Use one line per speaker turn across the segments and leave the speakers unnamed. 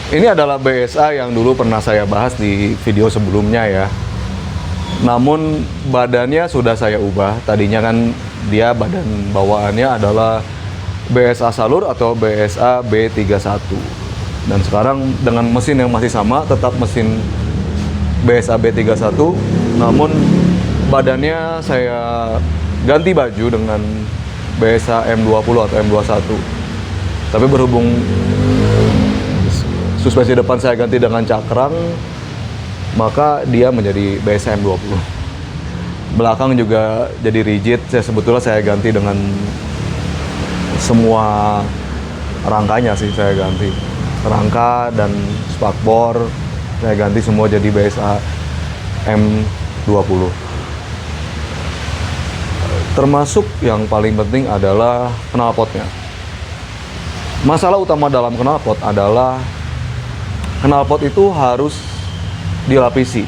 Ini adalah BSA yang dulu pernah saya bahas di video sebelumnya ya. Namun badannya sudah saya ubah. Tadinya kan dia badan bawaannya adalah BSA Salur atau BSA B31. Dan sekarang dengan mesin yang masih sama, tetap mesin BSA B31, namun badannya saya ganti baju dengan BSA M20 atau M21. Tapi berhubung suspensi depan saya ganti dengan cakrang, maka dia menjadi BSA M20. Belakang juga jadi rigid, sebetulnya saya ganti dengan semua rangkanya sih, saya ganti rangka dan spakbor saya ganti semua jadi BSA M20. Termasuk yang paling penting adalah knalpotnya. Masalah utama dalam knalpot adalah knalpot itu harus dilapisi.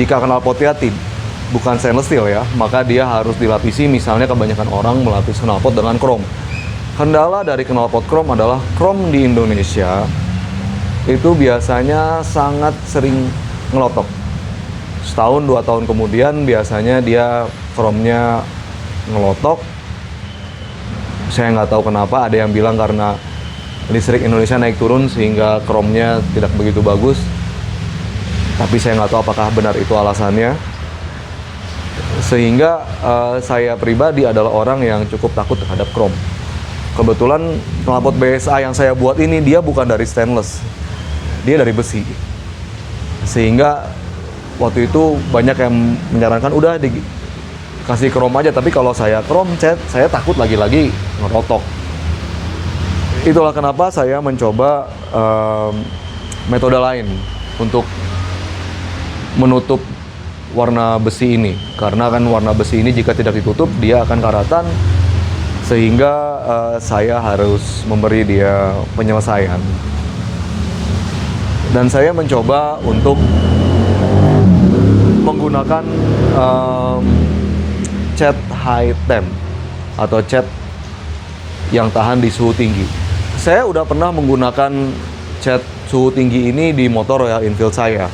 Jika knalpotnya bukan stainless steel ya, maka dia harus dilapisi. Misalnya kebanyakan orang melapis knalpot dengan krom. Kendala dari knalpot krom adalah krom di Indonesia itu biasanya sangat sering ngelotok. Setahun 2 tahun kemudian biasanya dia kromnya ngelotok. Saya nggak tahu kenapa, ada yang bilang karena listrik Indonesia naik turun sehingga kromnya tidak begitu bagus. Tapi saya nggak tahu apakah benar itu alasannya. Sehingga saya pribadi adalah orang yang cukup takut terhadap krom. Kebetulan knalpot BSA yang saya buat ini dia bukan dari stainless, dia dari besi. Sehingga waktu itu banyak yang menyarankan udah dikasih krom aja, tapi kalau saya krom cat, saya takut lagi-lagi ngerotok. Itulah kenapa saya mencoba metode lain untuk menutup warna besi ini. Karena kan warna besi ini jika tidak ditutup dia akan karatan, sehingga saya harus memberi dia penyelesaian. Dan saya mencoba untuk menggunakan cat high temp atau cat yang tahan di suhu tinggi. Saya udah pernah menggunakan cat suhu tinggi ini di motor Royal Enfield saya.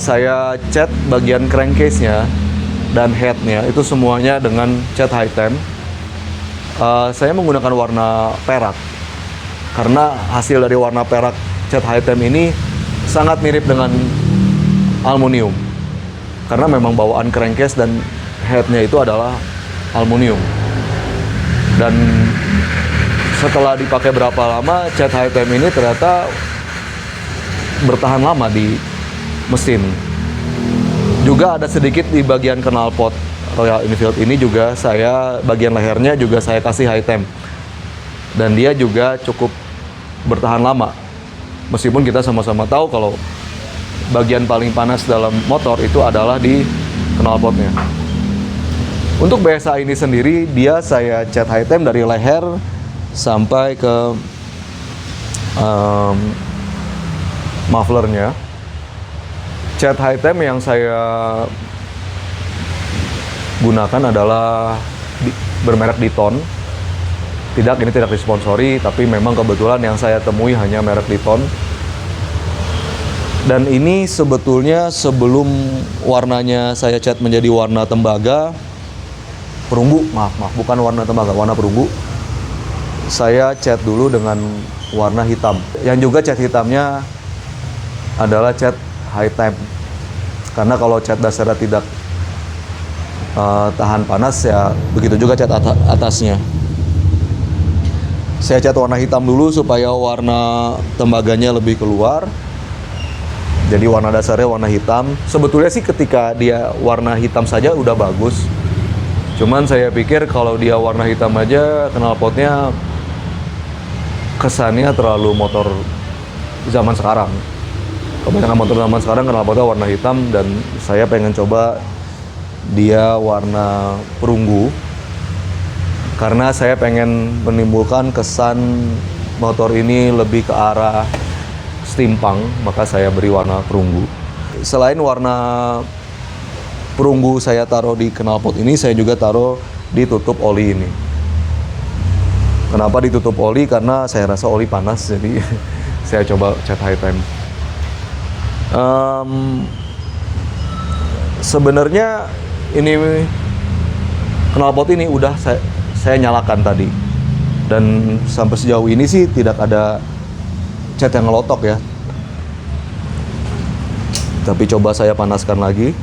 Saya cat bagian crankcase-nya dan head-nya itu semuanya dengan cat high temp. Saya menggunakan warna perak karena hasil dari warna perak cat high temp ini sangat mirip dengan aluminium, karena memang bawaan crankcase dan headnya itu adalah aluminium. Dan setelah dipakai berapa lama, cat high temp ini ternyata bertahan lama di mesin. Juga ada sedikit di bagian knalpot Royal Enfield ini juga saya, bagian lehernya juga saya kasih high temp. Dan dia juga cukup bertahan lama. Meskipun kita sama-sama tahu kalau bagian paling panas dalam motor itu adalah di knalpotnya. Untuk BSA ini sendiri, dia saya cat high temp dari leher sampai ke mufflernya. Cat high temp yang saya gunakan adalah bermerek Diton. Ini tidak disponsori, tapi memang kebetulan yang saya temui hanya merek Diton. Dan ini sebetulnya sebelum warnanya saya cat menjadi warna tembaga, perunggu, maaf, bukan warna tembaga, warna perunggu. Saya cat dulu dengan warna hitam. Yang juga cat hitamnya adalah cat high temp. Karena kalau cat dasarnya tidak tahan panas, ya begitu juga cat atasnya. Saya cat warna hitam dulu supaya warna tembaganya lebih keluar. Jadi warna dasarnya warna hitam. Sebetulnya sih ketika dia warna hitam saja udah bagus. Cuman saya pikir kalau dia warna hitam aja, knalpotnya kesannya terlalu motor zaman sekarang. Kebanyakan motor zaman sekarang knalpotnya warna hitam, dan saya pengen coba dia warna perunggu. Karena saya pengen menimbulkan kesan motor ini lebih ke arah steampunk, maka saya beri warna perunggu. Selain warna perunggu saya taruh di knalpot ini, saya juga taruh di tutup oli ini. Kenapa ditutup oli? Karena saya rasa oli panas, jadi saya coba chat high time. Sebenarnya ini knalpot ini udah saya nyalakan tadi, dan sampai sejauh ini sih tidak ada cat yang ngelotok ya. Tapi coba saya panaskan lagi.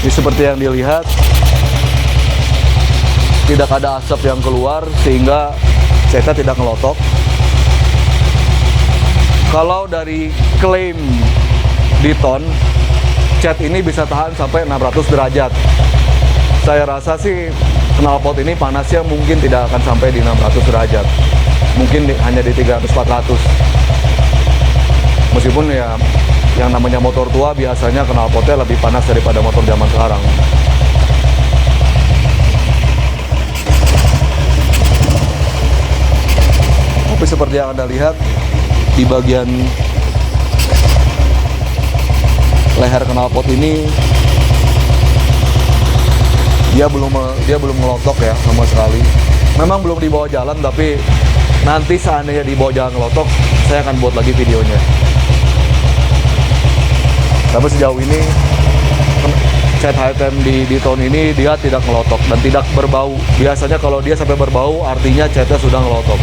Ini seperti yang dilihat, tidak ada asap yang keluar sehingga catnya tidak ngelotok. Kalau dari klaim Diton, cat ini bisa tahan sampai 600 derajat. Saya rasa sih knalpot ini panasnya mungkin tidak akan sampai di 600 derajat. Mungkin hanya di 300-400. Meskipun ya yang namanya motor tua biasanya knalpotnya lebih panas daripada motor zaman sekarang. Tapi seperti yang Anda lihat, di bagian leher knalpot ini dia belum ngelotok ya sama sekali. Memang belum dibawa jalan, tapi nanti seandainya dibawa jalan ngelotok, saya akan buat lagi videonya. Tapi sejauh ini cat high time di tahun ini dia tidak ngelotok dan tidak berbau. Biasanya kalau dia sampai berbau artinya catnya sudah ngelotok.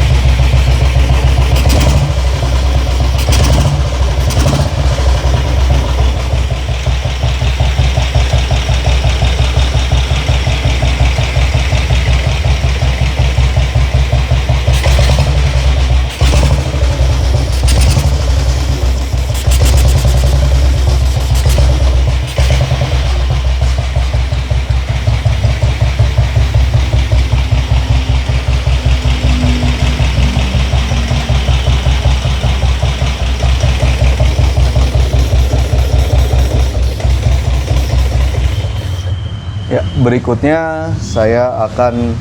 Ya, berikutnya saya akan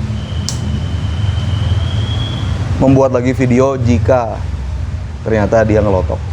membuat lagi video jika ternyata dia ngelotok.